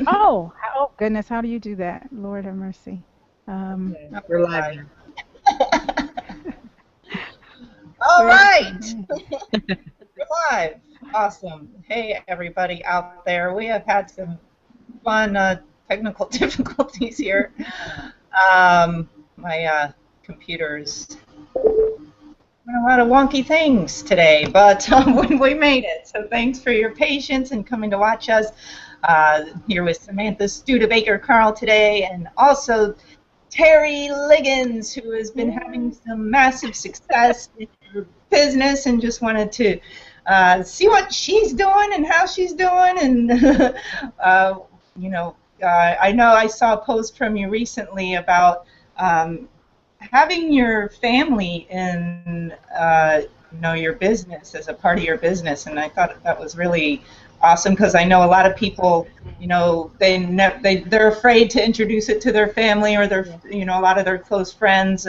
Oh, oh goodness, how do you do that? Lord have mercy. Um, Okay, Oh, we're we're live live. now. All where is right, it? we're live. Awesome. Hey, everybody out there. We have had some fun technical difficulties here. My computer's doing a lot of wonky things today, but we made it. So thanks for your patience and coming to watch us. Here with Samantha Studebaker Carl today, and also Terry Liggins, who has been having Yay. some massive success in her business and just wanted to see what she's doing and how she's doing. And, uh, you know, I know I saw a post from you recently about um, having your family in, your business as a part of your business. And I thought that was really awesome because I know a lot of people they're afraid to introduce it to their family or their Yeah. a lot of their close friends,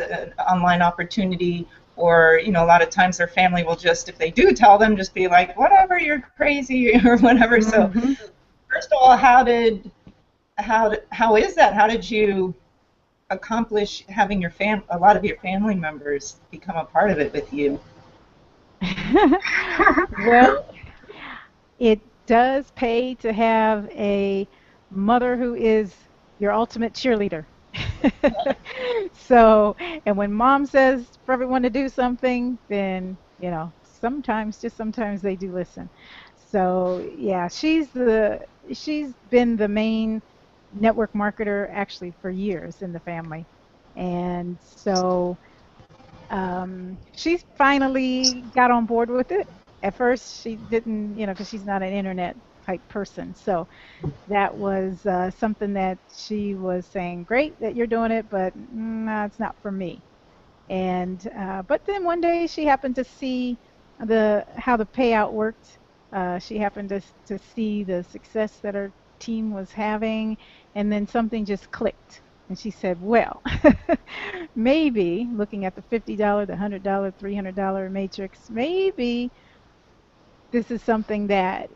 online opportunity, or a lot of times their family will just, if they do tell them, just be like, whatever, you're crazy or whatever. So Hmm. first of all, how is that, how did you accomplish having a lot of your family members become a part of it with you? Well, it does pay to have a mother who is your ultimate cheerleader. So, and when mom says for everyone to do something, then, sometimes, just sometimes they do listen. So, yeah, she's been the main network marketer actually for years in the family. And so she's finally got on board with it. At first, she didn't, because she's not an internet type person. So that was something that she was saying, great that you're doing it, but no, it's not for me. And but then one day she happened to see the how the payout worked. She happened to see the success that her team was having, and then something just clicked. And she said, "Well, maybe looking at the $50, the $100, $300 matrix, maybe this is something that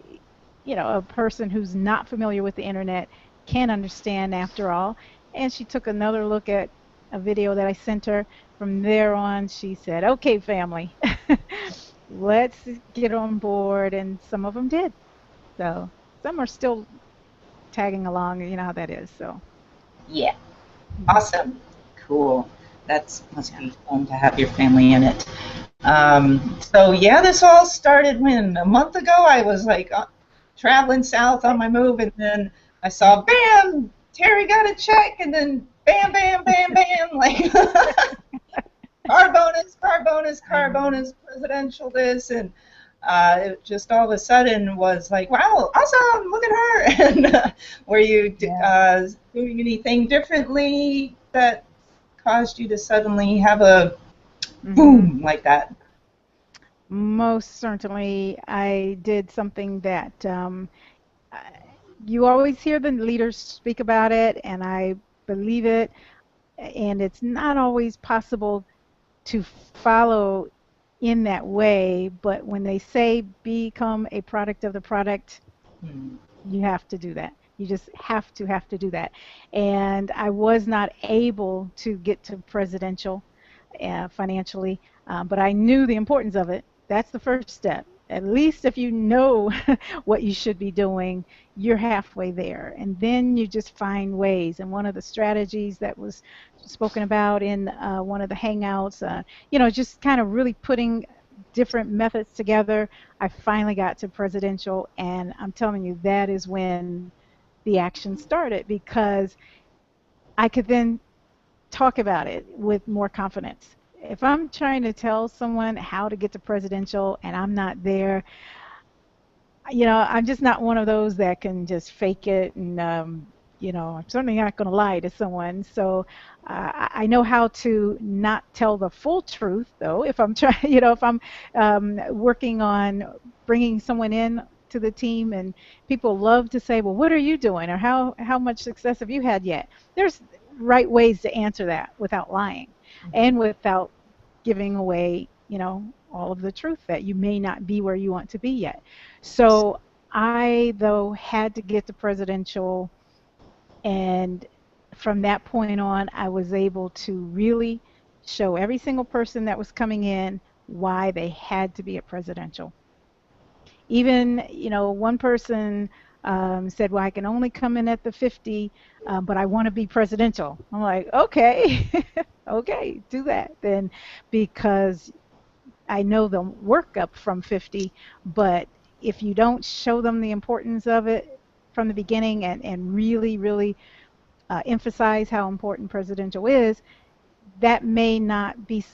a person who's not familiar with the internet can understand after all." And she took another look at a video that I sent her. From there on, she said, "Okay, family, let's get on board." And some of them did. So some are still tagging along. You know how that is. So, Yeah. mhm, Awesome. Cool. That must yeah. be fun to have your family in it. So yeah, this all started when a month ago. I was like traveling south on my move, and then I saw, bam, Terry got a check, and then bam, bam, bam, bam, like car bonus, car bonus, I car know. bonus, presidential this, and it just all of a sudden was like, wow, awesome, look at her. And were you Yeah. doing anything differently that caused you to suddenly have a Hmm. boom like that? Most certainly, I did something that I- you always hear the leaders speak about it, and I believe it. And it's not always possible to follow in that way, but when they say become a product of the product, Hmm. you have to do that. You just have to do that. And I was not able to get to presidential financially, but I knew the importance of it. That's the first step. At least if you know what you should be doing, you're halfway there. And then you just find ways. And one of the strategies that was spoken about in one of the hangouts, just kind of really putting different methods together. I finally got to presidential, and I'm telling you, that is when the action started because I could then talk about it with more confidence. If I'm trying to tell someone how to get to presidential and I'm not there, I'm just not one of those that can just fake it. And, I'm certainly not going to lie to someone. So I know how to not tell the full truth, though, if I'm trying, if I'm working on bringing someone in to the team. And people love to say, well, what are you doing? Or how much success have you had yet? There's right ways to answer that without lying and without giving away, all of the truth that you may not be where you want to be yet. So I, though, had to get to presidential, and from that point on, I was able to really show every single person that was coming in why they had to be at presidential. Even, one person said, "Well, I can only come in at the 50, but I want to be presidential." I'm like, "Okay, okay, do that then," because I know they'll work up from 50, but if you don't show them the importance of it from the beginning and really, really emphasize how important presidential is, that may not be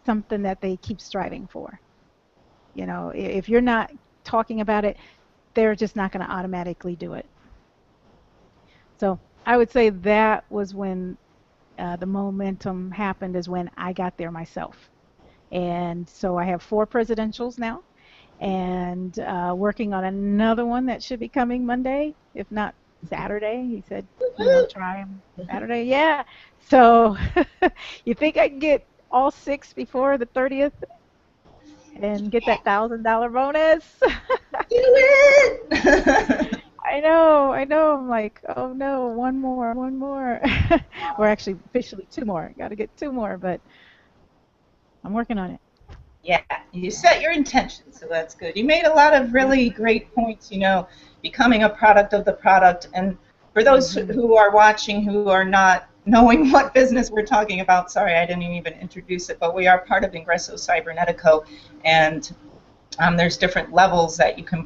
something that they keep striving for. If you're not talking about it, they're just not going to automatically do it. So I would say that was when the momentum happened, is when I got there myself. And so I have 4 presidentials now, and working on another one that should be coming Monday, if not Saturday. He said, try him Saturday. Yeah. So you think I can get all 6 before the 30th and get that $1,000 bonus? Do it! I know. I'm like, oh no, one more, one more. Or actually, officially 2 more. Got to get 2 more, but I'm working on it. Yeah, you Yeah. set your intention, so that's good. You made a lot of Yep. really great points, becoming a product of the product. And for those Hmm. who are watching who are not knowing what business we're talking about, sorry, I didn't even introduce it, but we are part of Ingresso Cybernetico, and there's different levels that you can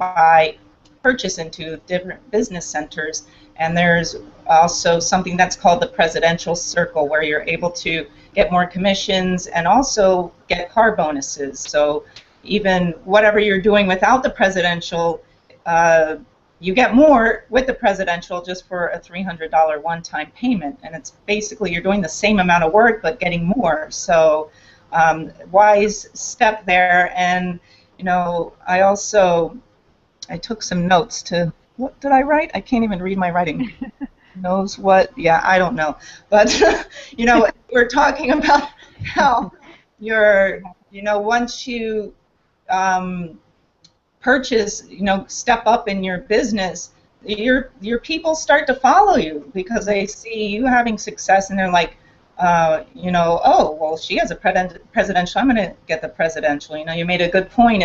purchase into different business centers. And there's also something that's called the presidential circle, where you're able to get more commissions and also get car bonuses. So even whatever you're doing without the presidential, uh, you get more with the presidential just for a $300 one-time payment. And it's basically you're doing the same amount of work but getting more. So wise step there. And I took some notes to, what did I write? I can't even read my writing. Knows what? Yeah, I don't know. But, we're talking about how once you um, purchase, step up in your business, your people start to follow you because they see you having success, and they're like, oh, well, she has a presidential. I'm going to get the presidential. You made a good point.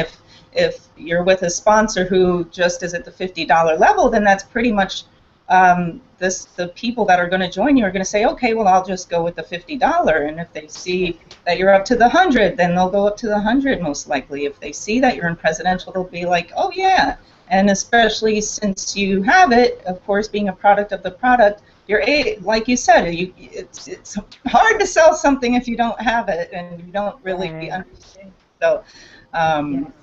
If you're with a sponsor who just is at the $50 level, then that's pretty much the people that are going to join you are going to say, okay, well, I'll just go with the $50. And if they see that you're up to the 100, then they'll go up to the 100 most likely. If they see that you're in presidential, they'll be like, oh yeah. And especially since you have it, of course, being a product of the product, like you said, it's hard to sell something if you don't have it and you don't really Right. understand. So, Yes. um,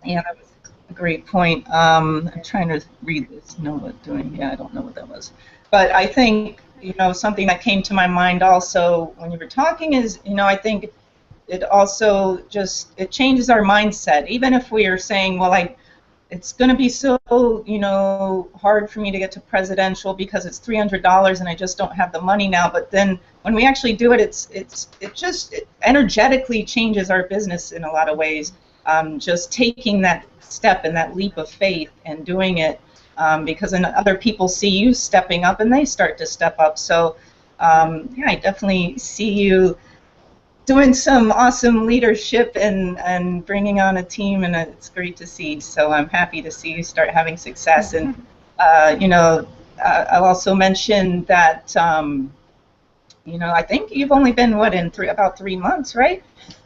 yeah, that was a great point. I'm trying to read this. Know what doing? Yeah, I don't know what that was. But I think something that came to my mind also when you were talking is I think it also it changes our mindset. Even if we are saying, well, it's going to be so hard for me to get to presidential because it's $300 and I just don't have the money now. But then when we actually do it, it energetically changes our business in a lot of ways. Just taking that step and that leap of faith and doing it, because then other people see you stepping up and they start to step up. So yeah, I definitely see you doing some awesome leadership and bringing on a team, and it's great to see. So I'm happy to see you start having success. And I'll also mention that I think you've only been in about 3 months, right?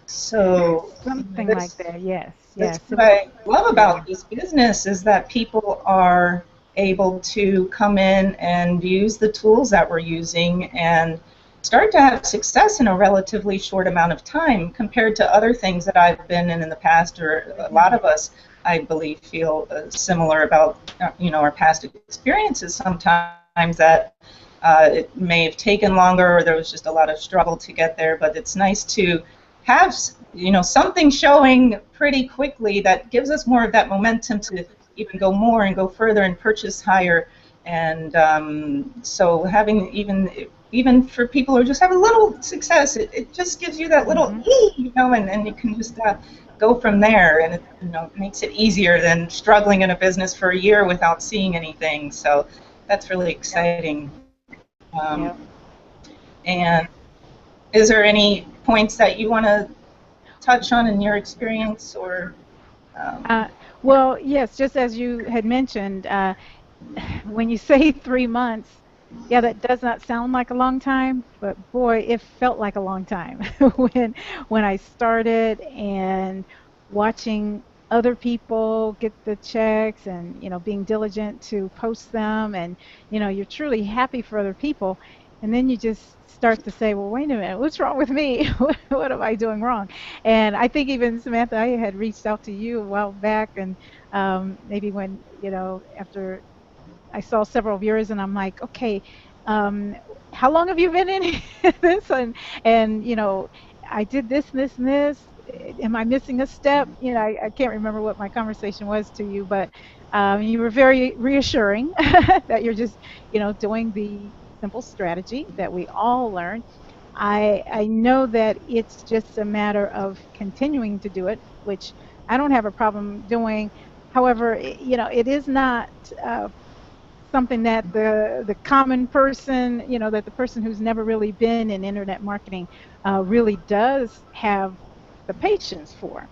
So Something like this that. Yes. that's Yes. It what was. I love Yeah. about this business is that people are able to come in and use the tools that we're using and start to have success in a relatively short amount of time compared to other things that I've been in the past, or a lot of us, I believe, feel similar about our past experiences sometimes, that it may have taken longer or there was just a lot of struggle to get there. But it's nice to have something showing pretty quickly that gives us more of that momentum to even go more and go further and purchase higher. And so having even for people who just have a little success, it just gives you that little Hmm. and you can just go from there, and it, makes it easier than struggling in a business for a year without seeing anything. So that's really Yep. exciting. Um, Yep. and is there any points that you want to touch on in your experience, or um, Uh, well, yes, just as you had mentioned, when you say 3 months, yeah, that does not sound like a long time, but boy, it felt like a long time when when I started and watching other people get the checks and being diligent to post them, and you're truly happy for other people, and then you just start to say, well, wait a minute, what's wrong with me? What am I doing wrong? And I think even Samantha, I had reached out to you a while back, and maybe when after I saw several of yours, and I'm like, okay, um, how long have you been in this? And I did this, and this, and this. Am I missing a step? I can't remember what my conversation was to you, but you were very reassuring that you're just, doing the simple strategy that we all learn. I know that it's just a matter of continuing to do it, which I don't have a problem doing. However, it is not something that the common person, that the person who's never really been in internet marketing really does have the patience for.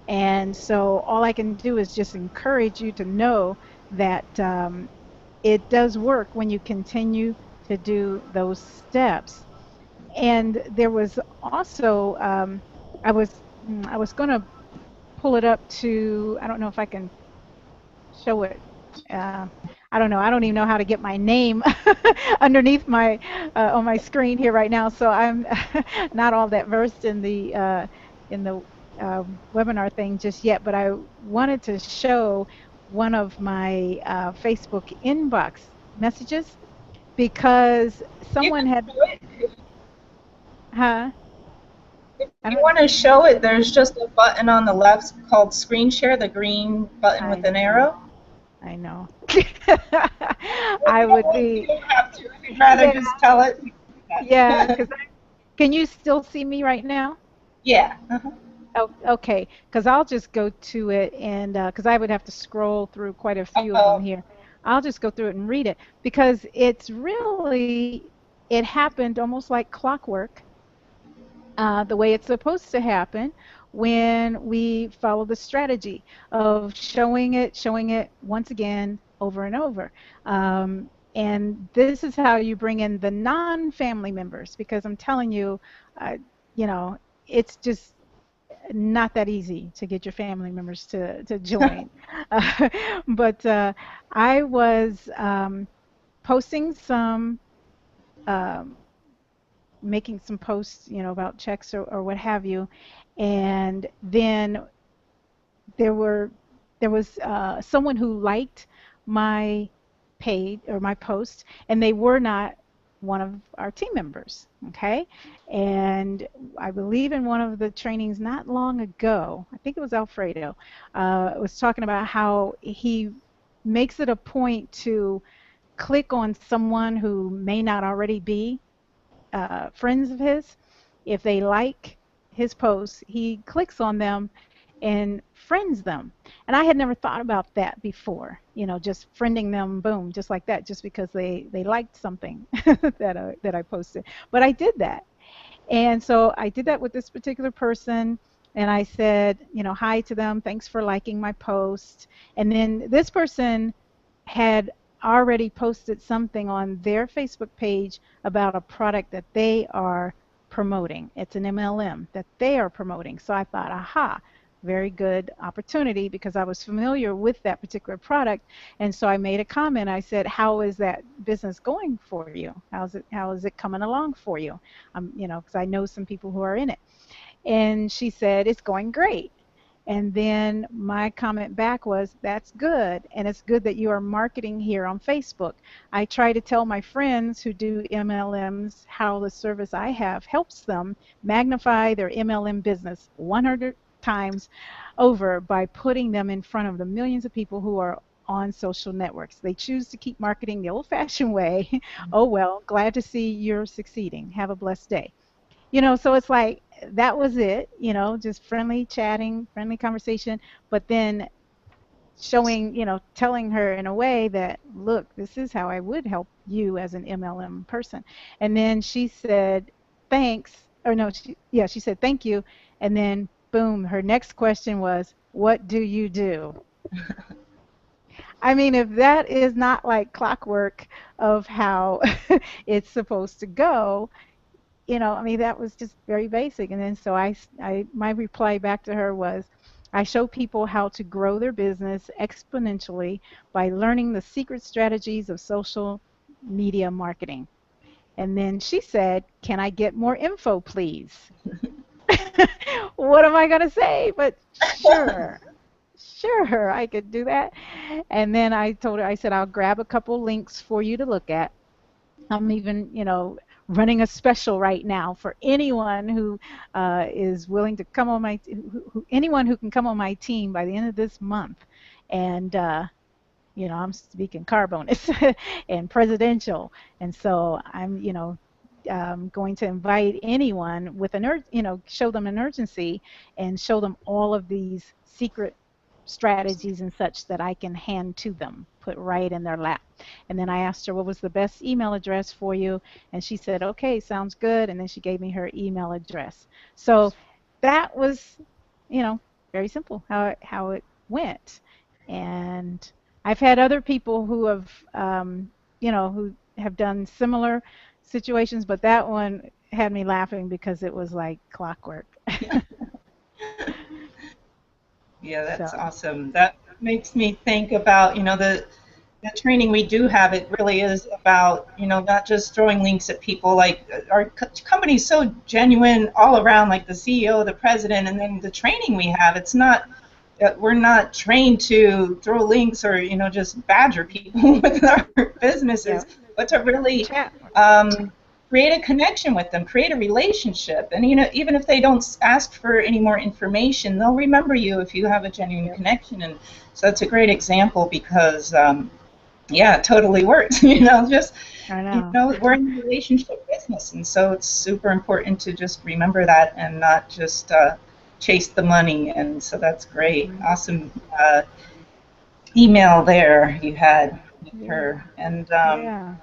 And so all I can do is just encourage you to know that it does work when you continue to do those steps. And there was also I was going to pull it up to, I don't know if I can show it. Uh, I don't know. I don't even know how to get my name underneath my on my screen here right now. So I'm not all that versed in the webinar thing just yet. But I wanted to show one of my Facebook inbox messages because you someone can had, do it. huh? If I you don't. want to show it, there's just a button on the left called Screen Share, the green button I with an know. arrow. I know. Well, I would you be. don't have to. If you'd rather Yeah. just tell it, you can do Yeah. that. Because can you still see me right now? Yeah. Oh, okay, because I'll just go to it, and because I would have to scroll through quite a few of them Uh, here. I'll just go through it and read it because it happened almost like clockwork, the way it's supposed to happen when we follow the strategy of showing it once again over and over. And this is how you bring in the non-family members because I'm telling you, uh, you know, it's just not that easy to get your family members to join. Uh, but I was posting some, um, making some posts, about checks or what have you, and then there were there was someone who liked my page or my post, and they were not one of our team members. Okay, and I believe in one of the trainings not long ago, I think it was Alfredo, was talking about how he makes it a point to click on someone who may not already be friends of his. If they like his posts, he clicks on them and friends them. And I had never thought about that before, just friending them, boom, just like that, just because they liked something that I posted. But I did that. And so I did that with this particular person. And I said, hi to them. Thanks for liking my post. And then this person had already posted something on their Facebook page about a product that they are promoting. It's an MLM that they are promoting. So I thought, aha, very good opportunity because I was familiar with that particular product. And so I made a comment. I said, how is that business going for you? How is it coming along for you? Because I know some people who are in it. And she said, it's going great. And then my comment back was, that's good. And it's good that you are marketing here on Facebook. I try to tell my friends who do MLMs how the service I have helps them magnify their MLM business 100 times over by putting them in front of the millions of people who are on social networks. They choose to keep marketing the old fashioned way. Oh, well, glad to see you're succeeding. Have a blessed day. So it's like that was it, just friendly chatting, friendly conversation, but then showing, telling her in a way that, look, this is how I would help you as an MLM person. And then she said, thanks, or no, she said, thank you. And then, boom, her next question was, what do you do? I mean, if that is not like clockwork of how it's supposed to go, I mean, that was just very basic. And then so my reply back to her was, I show people how to grow their business exponentially by learning the secret strategies of social media marketing. And then she said, can I get more info, please? What am I going to say? But sure. Sure, I could do that. And then I told her, I said, I'll grab a couple links for you to look at. I'm even, running a special right now for anyone who is willing to come on anyone who can come on my team by the end of this month. And I'm speaking car bonus and presidential. And so I'm, going to invite anyone with show them an urgency and show them all of these secret strategies and such that I can hand to them, put right in their lap. And then I asked her what was the best email address for you, and she said, okay, sounds good. And then she gave me her email address. So that was, very simple how it went. And I've had other people who have, who have done similar situations, but that one had me laughing because it was like clockwork. Yeah, that's So, awesome. That makes me think about, the training we do have. It really is about, not just throwing links at people. Like our company's so genuine all around, like the CEO, the president, and then the training we have. It's not, we're not trained to throw links or, just badger people with our businesses, yeah, but to really chat. create a connection with them, create a relationship. And even if they don't ask for any more information, they'll remember you if you have a genuine Yep, connection. And so it's a great example because, yeah, it totally works. Just I know. we're in the relationship business, and so it's super important to just remember that and not just chase the money. And so that's great, Right. awesome email there you had with Yeah, her. yeah.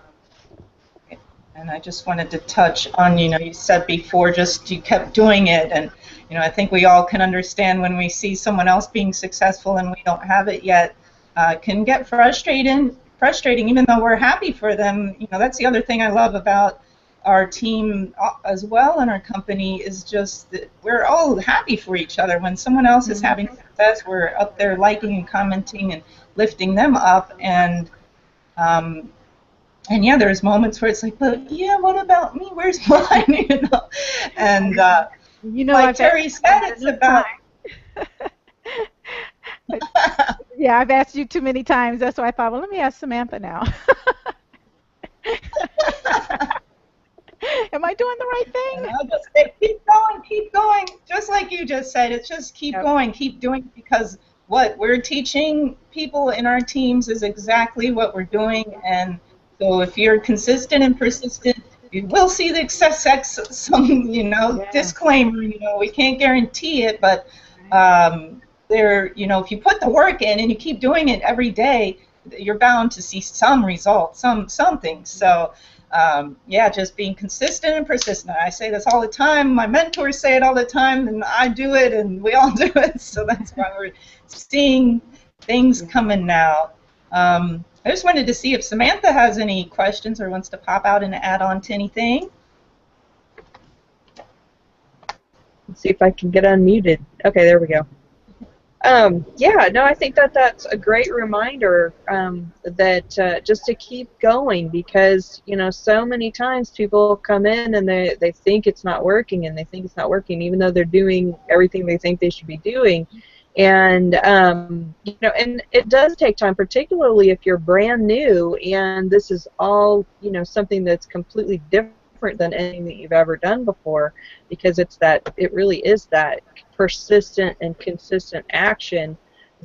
And I just wanted to touch on, you said before, just you kept doing it, and I think we all can understand when we see someone else being successful and we don't have it yet, can get frustrating, even though we're happy for them. That's the other thing I love about our team as well, and our company is just that we're all happy for each other. When someone else is Hmm. having success, we're up there liking and commenting and lifting them up, um, and yeah, there's moments where it's like, but yeah, what about me? Where's mine? And like I've asked Terry you said, it's enough about times. But yeah, I've asked you too many times. That's why I thought, well, let me ask Samantha now. Am I doing the right and thing? I'll just say, keep going, just like you just said. It's just keep Yep. going, keep doing, because what we're teaching people in our teams is exactly what we're doing. And so if you're consistent and persistent, you will see the success. Some, Yes. disclaimer, we can't guarantee it, but Right. if you put the work in and you keep doing it every day, you're bound to see some results, something. So yeah, just being consistent and persistent. I say this all the time. My mentors say it all the time, and I do it, and we all do it. So that's why we're seeing things Yeah. coming now. I just wanted to see if Samantha has any questions or wants to pop out and add on to anything. Let's see if I can get unmuted. Okay, there we go. Yeah, no, I think that that's a great reminder that just to keep going, because so many times people come in and they think it's not working, and they think it's not working even though they're doing everything they think they should be doing. And and it does take time, particularly if you're brand new and this is all something that's completely different than anything that you've ever done before, because it really is that persistent and consistent action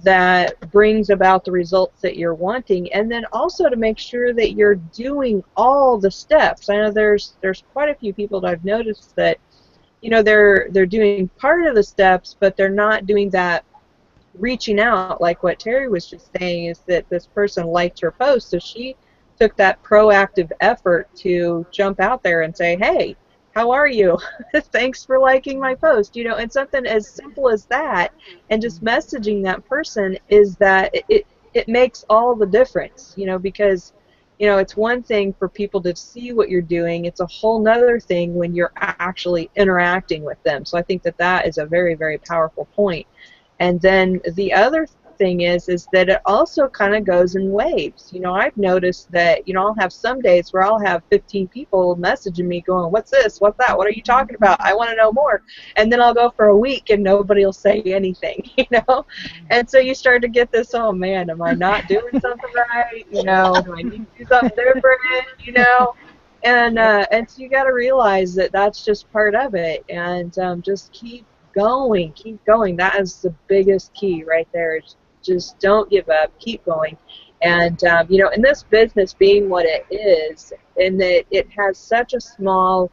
that brings about the results that you're wanting. And then also to make sure that you're doing all the steps. I know there's quite a few people that I've noticed that they're doing part of the steps, but they're not doing that reaching out, like what Terry was just saying, is that this person liked her post, so she took that proactive effort to jump out there and say, hey, how are you? Thanks for liking my post. And something as simple as that, and just messaging that person, is that it makes all the difference, because it's one thing for people to see what you're doing. It's a whole nother thing when you're actually interacting with them. So I think that is a very, very powerful point. And then the other thing is that it also kind of goes in waves. I've noticed that, I'll have some days where I'll have 15 people messaging me going, what's this? What's that? What are you talking about? I want to know more. And then I'll go for a week and nobody will say anything, And so you start to get this, oh man, am I not doing something right? Do I need to do something different? And so you got to realize that that's just part of it, and just keep going. That is the biggest key right there. Just don't give up, keep going. And in this business being what it is, and that it has such a small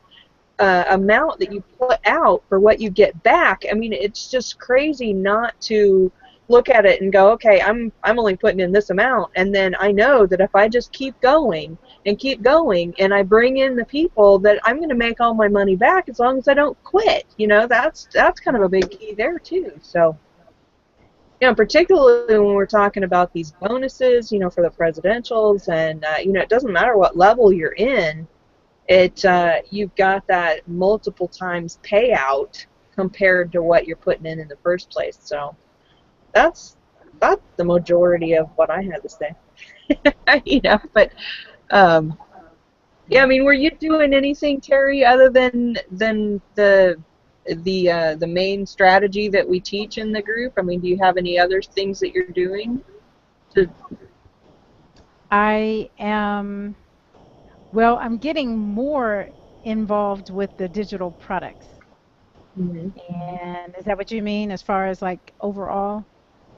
amount that you put out for what you get back, I mean, it's just crazy not to look at it and go, okay, I'm only putting in this amount, and then I know that if I just keep going and I bring in the people, that I'm going to make all my money back as long as I don't quit. That's kind of a big key there too. So particularly when we're talking about these bonuses, for the presidentials, and it doesn't matter what level you're in, you've got that multiple times payout compared to what you're putting in the first place. So that's the majority of what I had to say. But yeah, I mean, were you doing anything, Terry, other than the main strategy that we teach in the group? I mean, do you have any other things that you're doing? I'm getting more involved with the digital products. Mm-hmm. And is that what you mean, as far as like overall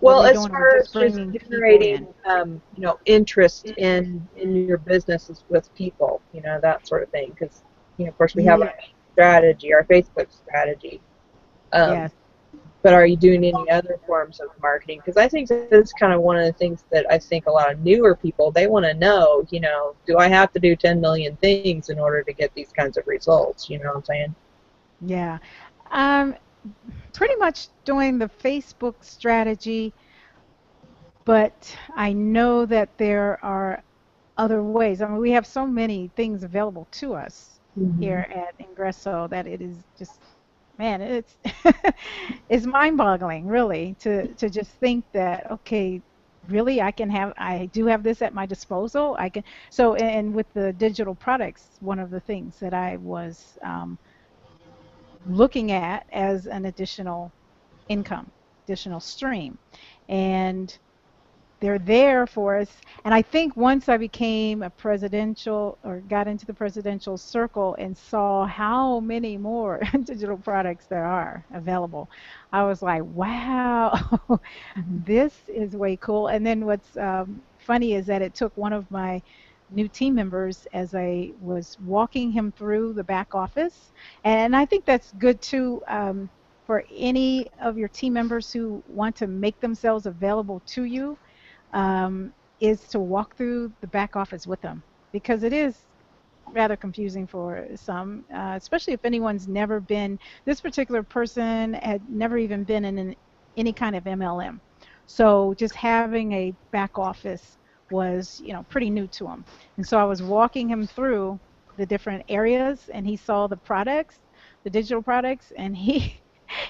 what Well, we're as doing, or far as just just bringing people generating, in? interest in your businesses with people, that sort of thing. Because, of course, we have Yeah, our strategy, our Facebook strategy. Um, yes. but are you doing any other forms of marketing? Because I think that's kind of one of the things that I think a lot of newer people, they want to know, do I have to do 10 million things in order to get these kinds of results? You know what I'm saying? Yeah. Um, Pretty much doing the Facebook strategy, but I know that there are other ways. I mean, we have so many things available to us Mm-hmm. here at Ingresso that it is just, man, it's it's mind-boggling, really, to just think that, okay, really, I do have this at my disposal. I can, so, and with the digital products, one of the things that I was looking at as an additional income, additional stream, and they're there for us. And I think once I became a presidential, or got into the presidential circle and saw how many more digital products there are available, I was like, wow, this is way cool. And then what's funny is that it took one of my new team members, as I was walking him through the back office. And I think that's good too, for any of your team members who want to make themselves available to you, is to walk through the back office with them, because it is rather confusing for some, especially if anyone's never been, this particular person had never even been in any kind of MLM. So just having a back office was, pretty new to him. And so I was walking him through the different areas, and he saw the products, the digital products, and he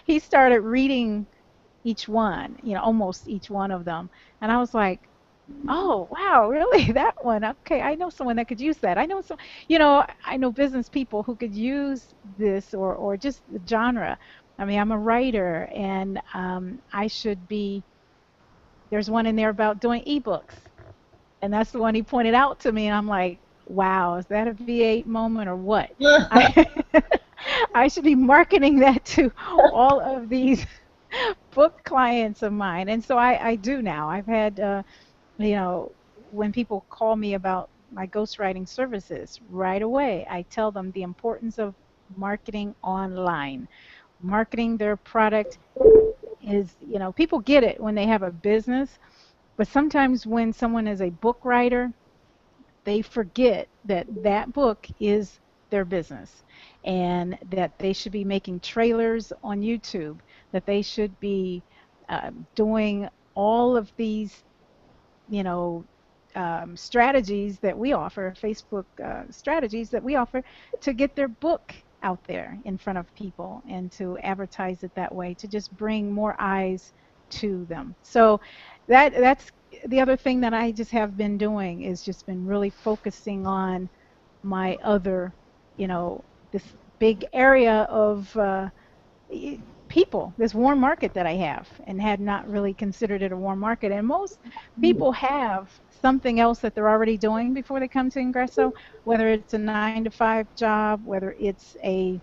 he started reading each one, almost each one of them. And I was like, oh, wow, really? That one. Okay, I know someone that could use that. I know some, I know business people who could use this, or just the genre. I mean, I'm a writer, and I should be, there's one in there about doing ebooks. And that's the one he pointed out to me. And I'm like, wow, is that a V8 moment or what? I, I should be marketing that to all of these book clients of mine. And so I do now. I've had, you know, when people call me about my ghostwriting services, right away I tell them the importance of marketing online. Marketing their product is, people get it when they have a business, but sometimes when someone is a book writer, they forget that that book is their business and that they should be making trailers on YouTube, that they should be doing all of these, you know, strategies that we offer, Facebook strategies that we offer to get their book out there in front of people and to advertise it that way, to just bring more eyes to them. So that's the other thing that I just have been doing is just been really focusing on my other, you know, this big area of people, this warm market that I have, and had not really considered it a warm market. And most people have something else that they're already doing before they come to Ingresso, whether it's a 9 to 5 job, whether it's a,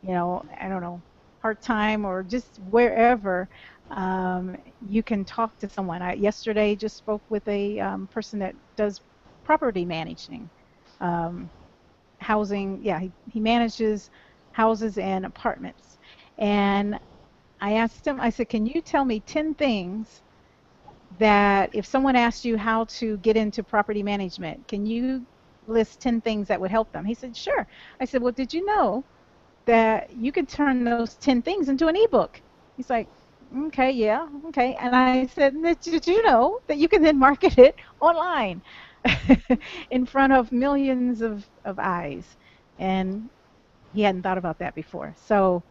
I don't know, part time or just wherever. You can talk to someone. I yesterday just spoke with a person that does property managing. Um, Housing, yeah, he manages houses and apartments. And I asked him, I said, can you tell me 10 things that if someone asked you how to get into property management, can you list 10 things that would help them? He said, sure. I said, well, did you know that you can turn those 10 things into an ebook? He's like, okay, yeah, okay. And I said, did you know that you can then market it online in front of millions of eyes? And he hadn't thought about that before. So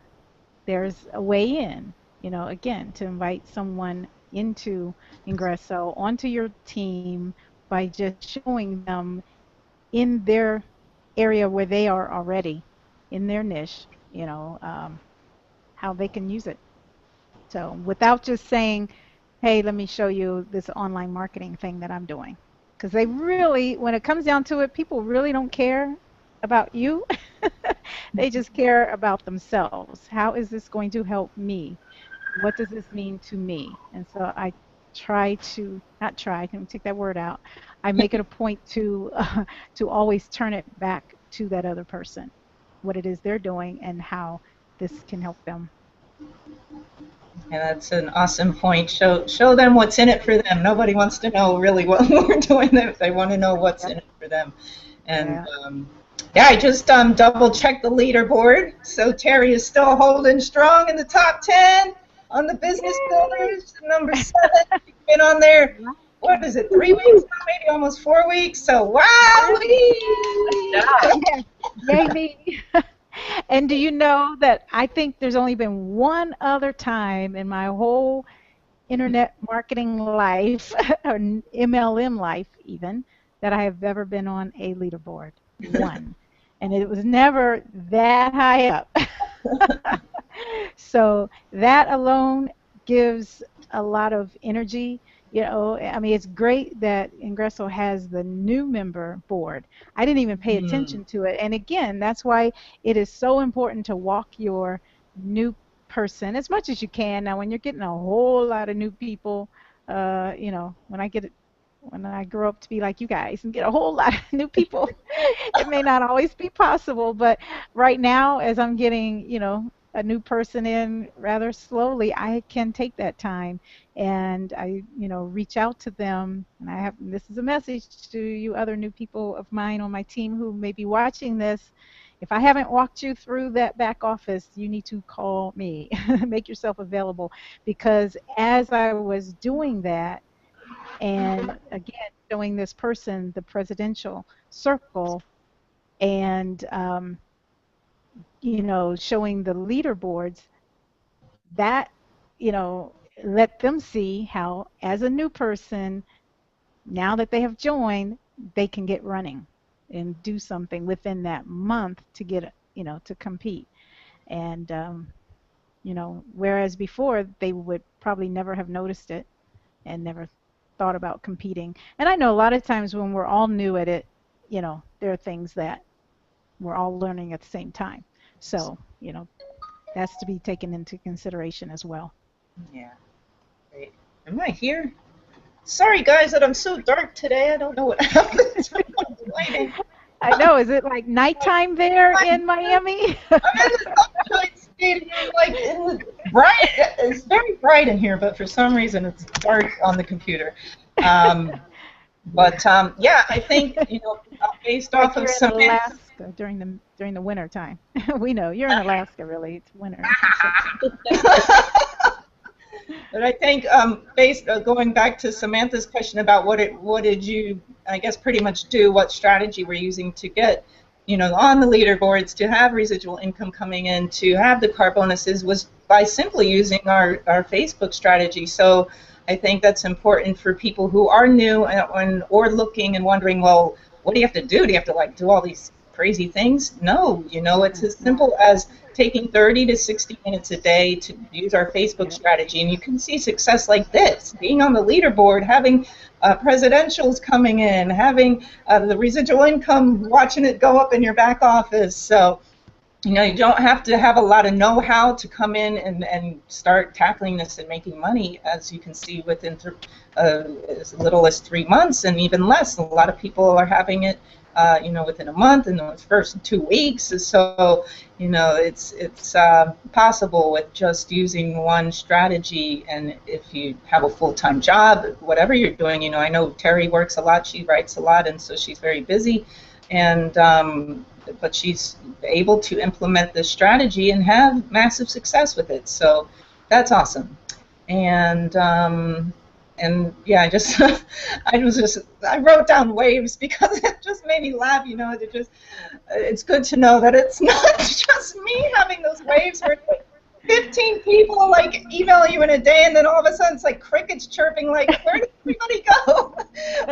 there's a way in, again, to invite someone into Ingresso, onto your team by just showing them in their area where they are already, in their niche, how they can use it. So without just saying, hey, let me show you this online marketing thing that I'm doing. Because they really, when it comes down to it, people really don't care about you. They just care about themselves. How is this going to help me? What does this mean to me? And so I try to, not try, can we take that word out? I make it a point to always turn it back to that other person, what it is they're doing and how this can help them. Yeah, that's an awesome point. Show them what's in it for them. Nobody wants to know really what we're doing. They want to know what's Yep. in it for them. And Yeah. yeah, I just double checked the leaderboard. So Terry is still holding strong in the top 10 on the business Yay! builders. Number 7, she's been on there. What is it? 3 weeks now, maybe almost 4 weeks. So wow! Yay! Yes. Yay me. And do you know that I think there's only been one other time in my whole internet marketing life, or MLM life even, that I have ever been on a leaderboard. One. And it was never that high up. So that alone gives a lot of energy. I mean, it's great that Ingresso has the new member board. I didn't even pay Hmm. attention to it. And again, that's why it is so important to walk your new person as much as you can. Now, when you're getting a whole lot of new people, when I grow up to be like you guys and get a whole lot of new people, it may not always be possible. But right now, as I'm getting, a new person in rather slowly, I can take that time and I, reach out to them. And this is a message to you other new people of mine on my team who may be watching this. If I haven't walked you through that back office, you need to call me. Make yourself available because as I was doing that, and again, showing this person the presidential circle and, showing the leaderboards, that, you know, let them see how, as a new person, now that they have joined, they can get running and do something within that month to get, to compete. And, whereas before they would probably never have noticed it and never thought about competing. And I know a lot of times when we're all new at it, there are things that we're all learning at the same time. So, that's to be taken into consideration as well. Yeah. Great. Am I here? Sorry, guys, that I'm so dark today. I don't know what happened to my lighting. I know. Is it like nighttime there in Miami? I'm in the Sunshine State, and I'm like, bright. It's very bright in here, but for some reason it's dark on the computer. Um, yeah, I think based Like off you're of in Samantha. Alaska during the winter time. We know you're in Alaska. Really, it's winter in September. But I think, based going back to Samantha's question about what did you, I guess, pretty much do, what strategy we're using to get, on the leaderboards, to have residual income coming in, to have the car bonuses, was by simply using our Facebook strategy. So I think that's important for people who are new or looking and wondering, well, what do you have to do? Do you have to like do all these crazy things? No, it's as simple as taking 30 to 60 minutes a day to use our Facebook Yep. strategy, and you can see success like this, being on the leaderboard, having presidentials coming in, having the residual income, watching it go up in your back office. So you don't have to have a lot of know-how to come in and start tackling this and making money, as you can see within as little as 3 months, and even less. A lot of people are having it, within a month and the first 2 weeks. So, it's possible with just using one strategy. And if you have a full-time job, whatever you're doing, I know Terry works a lot, she writes a lot, and so she's very busy. And but she's able to implement this strategy and have massive success with it. So that's awesome. And yeah, I wrote down waves because it just made me laugh. It's good to know that it's not just me having those waves where 15 people like email you in a day, and then all of a sudden it's like crickets chirping, like, where did everybody go?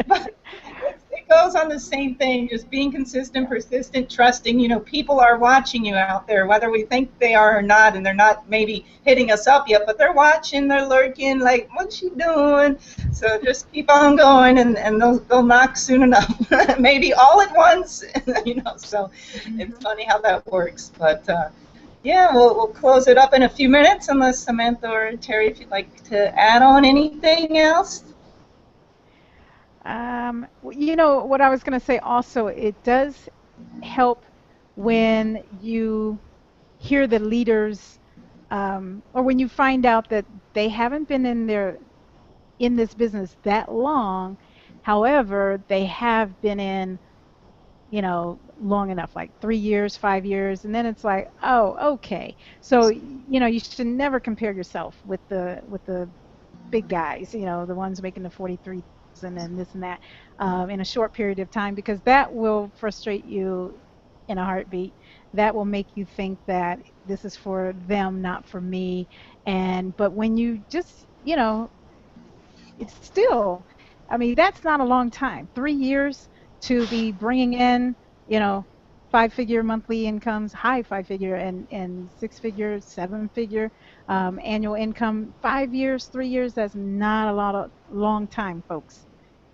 But it goes on the same thing, just being consistent, persistent, trusting. People are watching you out there, whether we think they are or not, and they're not maybe hitting us up yet, but they're watching, they're lurking, like, what's she doing? So just keep on going, and they'll knock soon enough, maybe all at once. So it's funny how that works. But yeah, we'll close it up in a few minutes, unless Samantha or Terry, if you'd like to add on anything else. What I was going to say also, it does help when you hear the leaders, or when you find out that they haven't been in this business that long. However, they have been in, long enough, like 3 years, 5 years, and then it's like, oh, okay. So, you should never compare yourself with the big guys, the ones making the 43,000 and this and that, in a short period of time, because that will frustrate you in a heartbeat. That will make you think that this is for them, not for me. But when you just, it's still, I mean, that's not a long time. 3 years to be bringing in, you know, five-figure monthly incomes, high five-figure and six-figure, seven-figure annual income. 5 years, 3 years, that's not a long time, folks.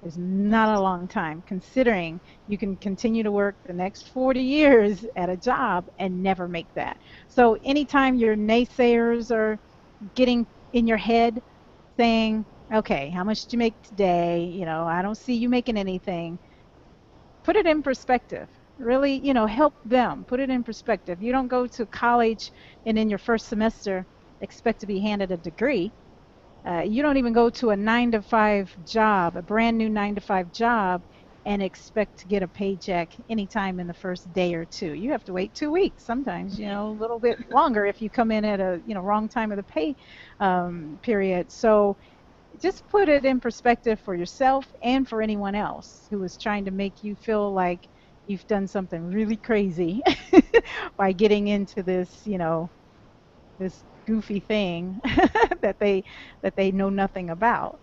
It's not a long time, considering you can continue to work the next 40 years at a job and never make that. So anytime your naysayers are getting in your head, saying, okay, how much did you make today? I don't see you making anything. Put it in perspective. Really, help them. Put it in perspective. You don't go to college and in your first semester expect to be handed a degree. You don't even go to a 9 to 5 job, a brand new 9 to 5 job, and expect to get a paycheck anytime in the first day or two. You have to wait 2 weeks, sometimes, a little bit longer if you come in at a wrong time of the pay period. So just put it in perspective for yourself and for anyone else who is trying to make you feel like you've done something really crazy by getting into this goofy thing that they know nothing about.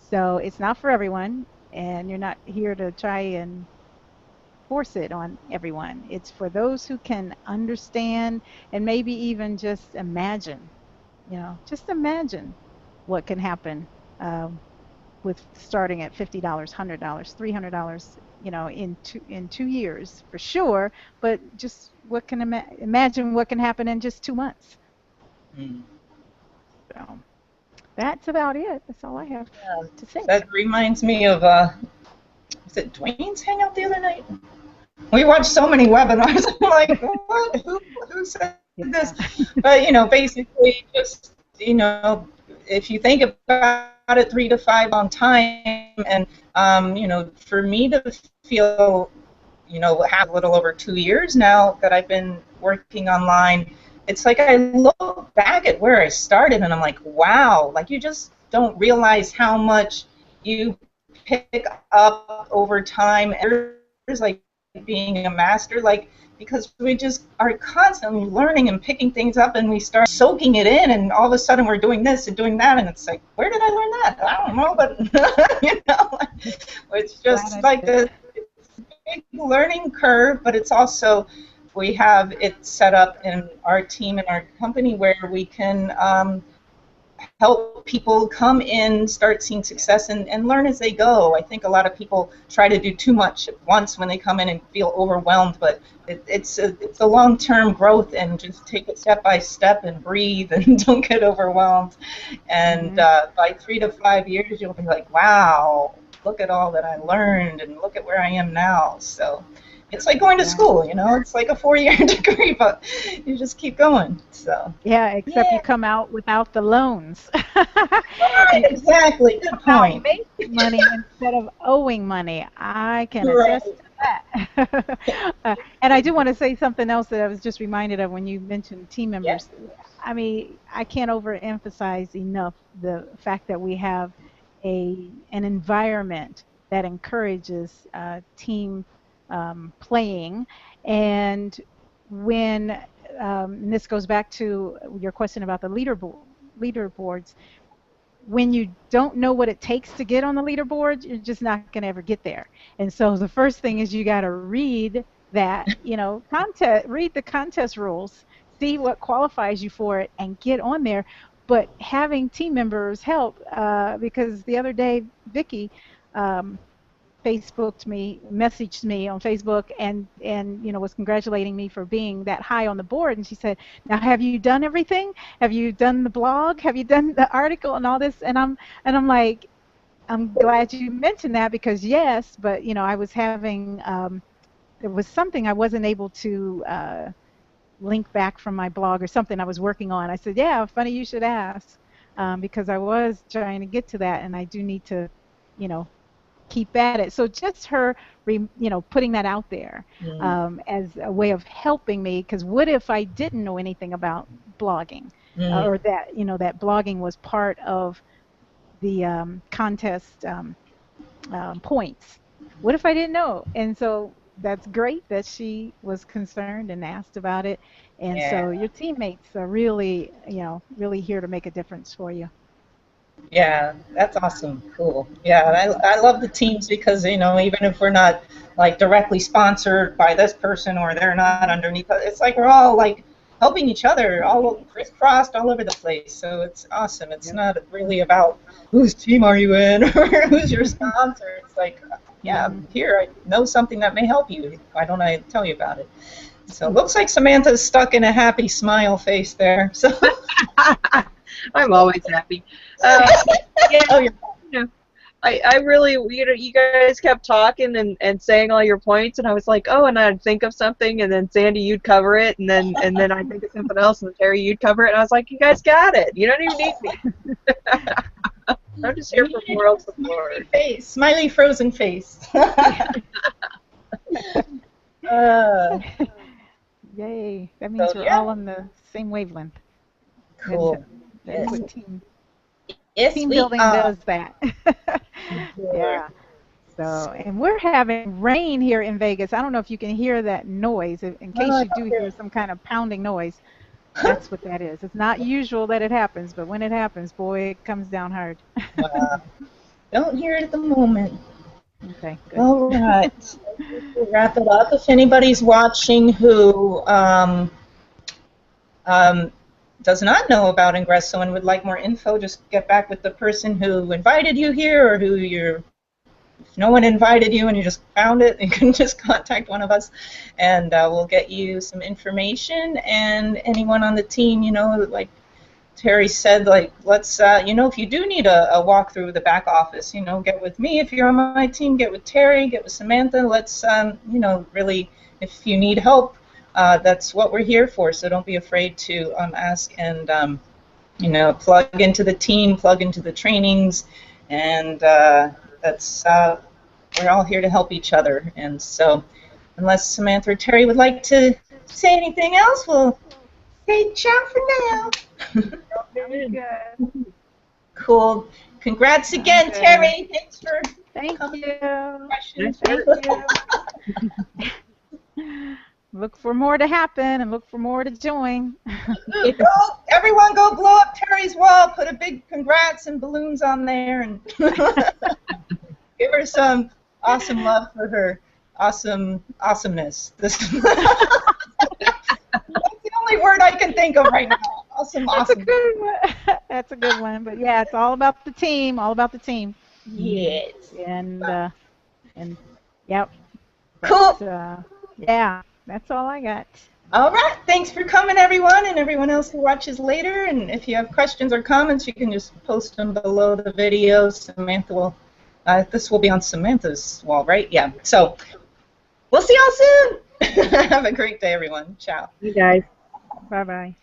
So it's not for everyone, and you're not here to try and force it on everyone. It's for those who can understand and maybe even just imagine, just imagine what can happen, um, with starting at $50, $100, $300, in 2 years for sure. But just what can imagine what can happen in just 2 months. Hmm. So that's about it. That's all I have Yeah, to say. that reminds me of was it Dwayne's hangout the other night? We watch so many webinars. I'm like, what? Who said this? Yeah. But basically, just if you think about it, 3 to 5 long time, and for me to feel, have a little over 2 years now that I've been working online, it's like I look back at where I started, and I'm like, wow, like you just don't realize how much you pick up over time. There's like being a master, like, because we just are constantly learning and picking things up, and we start soaking it in, and all of a sudden we're doing this and doing that, and it's like, where did I learn that? I don't know, but it's just like it's a big learning curve, but it's also, we have it set up in our team and our company where we can help people come in, start seeing success, and learn as they go. I think a lot of people try to do too much at once when they come in and feel overwhelmed, but it's a long-term growth, and just take it step by step and breathe and don't get overwhelmed. And by 3 to 5 years, you'll be like, wow, look at all that I learned, and look at where I am now. So it's like going to school, it's like a 4-year degree, but you just keep going. So Yeah, except you come out without the loans. right, exactly. Good point. Making money instead of owing money. I can Right. attest to that. And I do want to say something else that I was just reminded of when you mentioned team members. I mean, I can't overemphasize enough the fact that we have an environment that encourages team playing. And when and this goes back to your question about the leaderboards, when you don't know what it takes to get on the leaderboard, you're just not going to ever get there. And so the first thing is you got to read that, read the contest rules, see what qualifies you for it, and get on there. But having team members help, because the other day, Vicky messaged me on Facebook, and was congratulating me for being that high on the board. And she said, "Now, have you done everything? Have you done the blog? Have you done the article and all this?" And I'm like, "I'm glad you mentioned that, because yes, but I was having there was something I wasn't able to link back from my blog, or something I was working on." I said, "Yeah, funny you should ask, because I was trying to get to that, and I do need to, you know." keep at it. So just her, putting that out there as a way of helping me, because what if I didn't know anything about blogging, or that, that blogging was part of the contest points? What if I didn't know? And so that's great that she was concerned and asked about it. And so your teammates are really, really here to make a difference for you. Yeah, that's awesome. Cool. Yeah, I love the teams because, even if we're not like directly sponsored by this person, or they're not underneath, it's like we're all like helping each other, all crisscrossed all over the place. So it's awesome. It's not really about whose team are you in or who's your sponsor. It's like, yeah, here, I know something that may help you. Why don't I tell you about it? So it looks like Samantha's stuck in a happy smile face there. So I'm always happy. Yeah, I really, you guys kept talking and saying all your points, and I was like, oh, and I'd think of something, and then Sandy, you'd cover it, and then I'd think of something else, and Terry, you'd cover it, and I was like, you guys got it. You don't even need me. I'm just here for moral support. Smiley frozen face. Yay! That means we're all on the same wavelength. Cool. That's what team Yes, building does that. Yeah. So, and we're having rain here in Vegas. I don't know if you can hear that noise. In case you do hear some kind of pounding noise, that's what that is. It's not usual that it happens, but when it happens, boy, it comes down hard. Don't hear it at the moment. Okay, good. All right. We'll wrap it up. If anybody's watching who does not know about Ingresso and would like more info, just get back with the person who invited you here, or if no one invited you and you just found it, you can just contact one of us, and we'll get you some information. And anyone on the team, like Terry said, like, let's, if you do need a walk through the back office, get with me. If you're on my team, get with Terry, get with Samantha. Let's, really, if you need help, that's what we're here for. So don't be afraid to ask and, plug into the team, plug into the trainings, and we're all here to help each other. And so unless Samantha or Terry would like to say anything else, we'll say ciao for now. Sounds good. Cool. Congrats again, Okay. Terry. Thanks for Thank coming. you. Questions. Thank you. Look for more to happen and look for more to join. Everyone go blow up Terry's wall, put a big congrats and balloons on there, and give her some awesome love for her awesomeness. That's the only word I can think of right now. Awesome. That's a good one. That's a good one. But yeah, it's all about the team. All about the team. Yes. And yep. Cool. Yeah, that's all I got. All right. Thanks for coming, everyone, and everyone else who watches later. And if you have questions or comments, you can just post them below the video. Samantha will. This will be on Samantha's wall, right? Yeah. So we'll see y'all soon. Have a great day, everyone. Ciao. You guys. Bye-bye.